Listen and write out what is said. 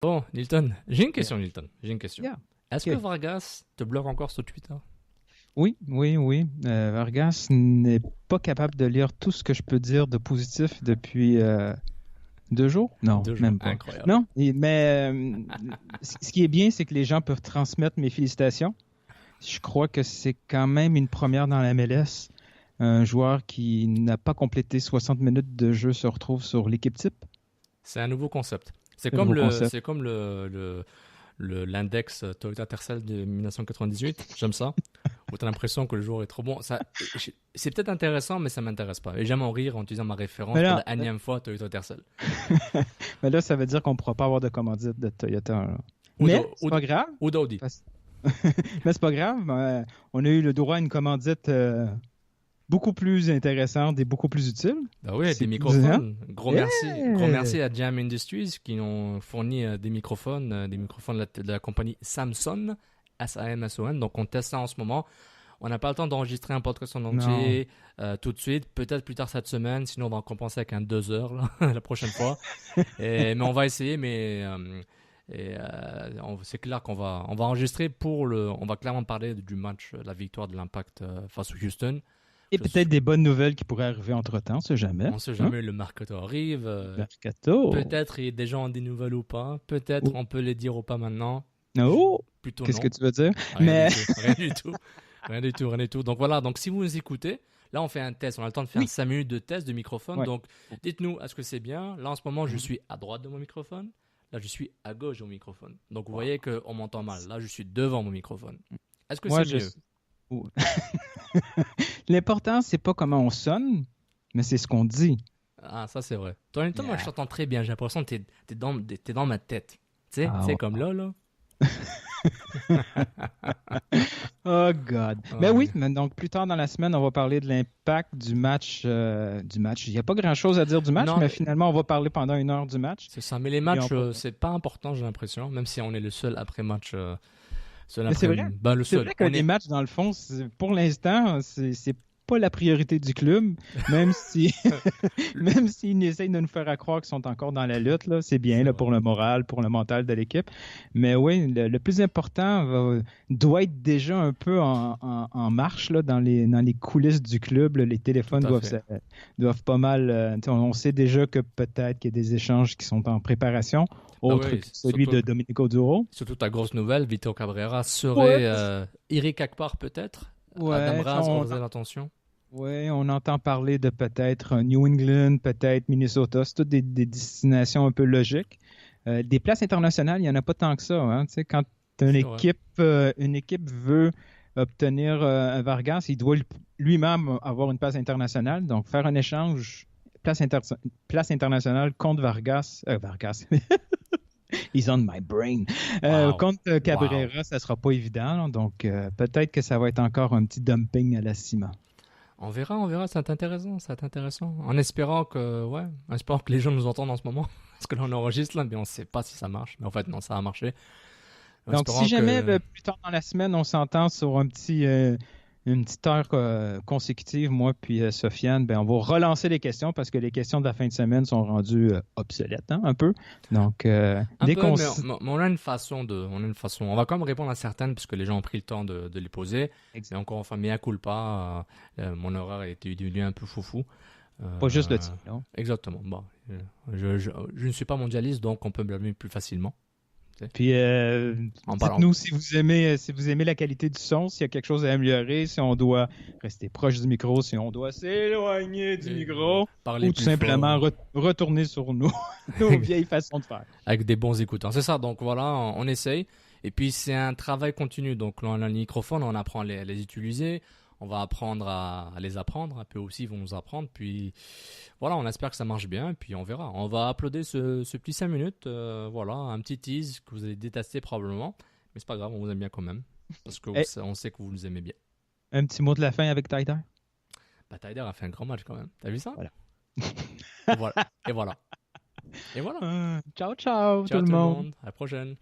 Bon, Nilton, j'ai une question, Nilton. J'ai une question. Yeah. Est-ce que OK. Vargas te bloque encore sur Twitter? Oui, oui, oui. Vargas n'est pas capable de lire tout ce que je peux dire de positif depuis 2 jours? Non, 2 jours, même pas. incroyable. Non, mais ce qui est bien, c'est que les gens peuvent transmettre mes félicitations. Je crois que c'est quand même une première dans la MLS. Un joueur qui n'a pas complété 60 minutes de jeu se retrouve sur l'équipe type. C'est un nouveau concept. C'est C'est un comme nouveau le, concept. c'est comme l'index Toyota Tercel de 1998. J'aime ça. Où t'as l'impression que le joueur est trop bon. C'est peut-être intéressant, mais ça m'intéresse pas. Et j'aime en rire en utilisant ma référence Mais pour là, la énième fois Toyota Tercel. mais là, ça veut dire qu'on ne pourra pas avoir de commandite de Toyota, là. Ou Mais c'est pas grave. d'Audi. parce- Mais c'est pas grave. On a eu le droit à une commandite beaucoup plus intéressante et beaucoup plus utile. Bah oui, des C'est hein? microphones. Gros Yeah! merci. Gros merci à Jam Industries qui nous fournit des microphones de la compagnie Samson, S-A-M-S-O-N. Donc on teste ça en ce moment. On n'a pas le temps d'enregistrer un podcast en Non. entier tout de suite. Peut-être plus tard cette semaine. Sinon on va en compenser avec un 2 heures là, la prochaine fois. Mais on va essayer. C'est clair qu'on va enregistrer on va clairement parler du match, la victoire de l'Impact face au Houston. Et Je suis- peut-être des bonnes nouvelles qui pourraient arriver entre-temps, on sait jamais. On ne sait Hein? jamais, le mercato arrive. Mercato. Peut-être il y a des gens ont des nouvelles ou pas. Peut-être Oh. on peut les dire ou pas maintenant. Oh. Plutôt Qu'est-ce que non. tu veux dire? Rien du Mais tout. Rien du tout. Rien du tout. Rien du tout. Donc voilà. Donc si vous nous écoutez, là on fait un test. On a le temps de faire oui. 5 minutes de test de microphone. Ouais. Donc dites-nous, est-ce que c'est bien? Là en ce moment, je Mhm. suis à droite de mon microphone. Là, je suis à gauche de mon microphone. Donc vous voyez qu'on m'entend mal. Là, je suis devant mon microphone. Est-ce que Moi, c'est je. mieux? Oh. L'important, c'est pas comment on sonne, mais c'est ce qu'on dit. Ah, ça c'est vrai. Toi, en même temps, moi je Yeah. t'entends très bien. J'ai l'impression que t'es dans ma tête. Tu Ah, sais, ouais. comme là. Oh God. Ben Ouais. oui, mais donc plus tard dans la semaine, on va parler de l'impact du match. Il n'y a pas grand-chose à dire du match, Non, mais mais finalement, on va parler pendant 1 heure du match. c'est ça. Mais les Et matchs, c'est pas important, j'ai l'impression. Même si on est le seul après-match. Seul Mais c'est après. vrai. Ben, le C'est seul. vrai que les matchs, dans le fond, pour l'instant, c'est pas la priorité du club, même si même s'ils essayent de nous faire croire qu'ils sont encore dans la lutte, là, c'est bien C'est là, vrai. pour le moral, pour le mental de l'équipe. Mais oui, le plus important doit être déjà un peu en marche là, dans les coulisses du club. Là. Les Tout téléphones à fait. doivent pas mal. On sait déjà que peut-être qu'il y a des échanges qui sont en préparation, Bah autre oui, que celui de Domenico Duro. surtout ta grosse nouvelle, Vitor Cabrera Ouais. serait Eric Akpar peut-être. Adam Ouais, Raz aurait l'intention. ouais, on entend parler de peut-être New England, peut-être Minnesota. C'est toutes des destinations un peu logiques. Des places internationales, il n'y en a pas tant que ça. Hein. Tu sais, quand C'est vrai. une équipe veut obtenir un Vargas, il doit lui-même avoir une place internationale. Donc, faire un échange, place internationale contre Vargas. Vargas. He's on my brain. Wow. Contre Wow. Cabrera, ça ne sera pas évident. Là. Donc, peut-être que ça va être encore un petit dumping à la ciment. On verra, c'est intéressant, c'est intéressant. En espérant que les gens nous entendent en ce moment. Parce que là, on enregistre là, mais on ne sait pas si ça marche. Mais en fait, non, ça a marché. En Donc, si espérant jamais que. plus tard dans la semaine, on s'entend sur une petite heure consécutive, moi puis Sofiane, ben, on va relancer les questions parce que les questions de la fin de semaine sont rendues obsolètes, hein, un peu. Donc, Un dès peu, qu'on... mais on a une façon de. On a une façon. On va quand même répondre à certaines, puisque les gens ont pris le temps de les poser. Mais Exact. encore, enfin, mea culpa. Mon horaire a été devenu un peu foufou. Pas juste le Euh, tien, non? Exactement. Bon, je ne suis pas mondialiste, donc on peut me blâmer plus facilement. Tu sais. Puis, En parlant. dites-nous si vous aimez la qualité du son, s'il y a quelque chose à améliorer, si on doit rester proche du micro, si on doit s'éloigner du micro, Parler ou tout plus simplement fort. retourner sur nos vieilles façons de faire. Avec des bons écouteurs. C'est ça, donc voilà, on essaye. Et puis c'est un travail continu. Donc là, on a le microphone, on apprend à les utiliser. On va apprendre à les apprendre. Un peu aussi, ils vont nous apprendre. Puis voilà, on espère que ça marche bien. Et puis on verra. On va uploader ce petit 5 minutes. Voilà, un petit tease que vous allez détester probablement. Mais c'est pas grave, on vous aime bien quand même. Parce qu'on Eh, on sait que vous nous aimez bien. un petit mot de la fin avec Tyler. Bah, Tyler a fait un grand match quand même. T'as vu ça? Voilà. Voilà. Et voilà. Et voilà. Ciao, ciao, tout Ciao le tout le monde. monde. À la prochaine.